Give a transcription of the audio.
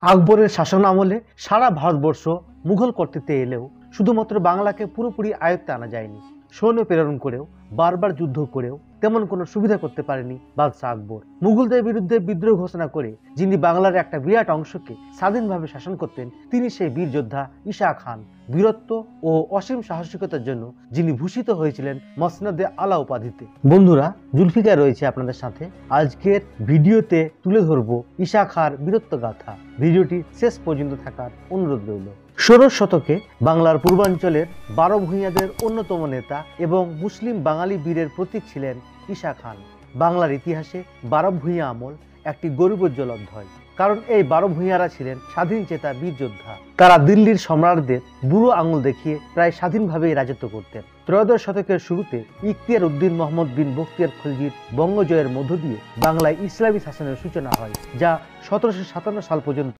আকবরের শাসন আমলে সারা ভারতবর্ষ মুঘল কর্তৃত্বে এলেও শুধুমাত্র বাংলাকে পুরোপুরি আয়ত্তে আনা যায়নি। সৈন্য প্রেরণ করেও, বারবার যুদ্ধ করেও তেমন কোনো সুবিধা করতে পারেনি বাদশাহ আকবর। মুঘলদের বিরুদ্ধে বিদ্রোহ ঘোষণা করে যিনি বাংলার একটা বিরাট অংশকে স্বাধীনভাবে শাসন করতেন, তিনি সেই বীর যোদ্ধা ঈসা খান। বীরত্ব ও অসীম সাহসিকতার জন্য যিনি ভূষিত হয়েছিলেন মসনদে আলা উপাধিতে। বন্ধুরা, জুলফিকার রয়েছে আপনাদের সাথে। আজকের ভিডিওতে তুলে ধরবো ঈসা খাঁর বীরত্ব গাথা। ভিডিওটি শেষ পর্যন্ত থাকার অনুরোধ রইল। ১৬শ শতকে বাংলার পূর্বাঞ্চলের ১২ ভূঁইয়াদের অন্যতম নেতা এবং মুসলিম বাঙালি বীরের প্রতীক ছিলেন ঈসা খান। বাংলার ইতিহাসে ১২ ভূঁইয়া আমল একটি গৌরবোজ্জ্বল অধ্যায়, কারণ এই ১২ ভূঁইয়ারা ছিলেন স্বাধীন চেতা বীর যোদ্ধা। তারা দিল্লির সম্রাটদের বুড়ো আঙুল দেখিয়ে প্রায় স্বাধীনভাবেই রাজত্ব করতেন। ত্রয়োদশ শতকের শুরুতে ইখতিয়ার উদ্দিন মোহাম্মদ বিন বখতিয়ার খলজির বঙ্গজয়ের মধ্য দিয়ে বাংলায় ইসলামী শাসনের সূচনা হয়, যা ১৭৫৭ সাল পর্যন্ত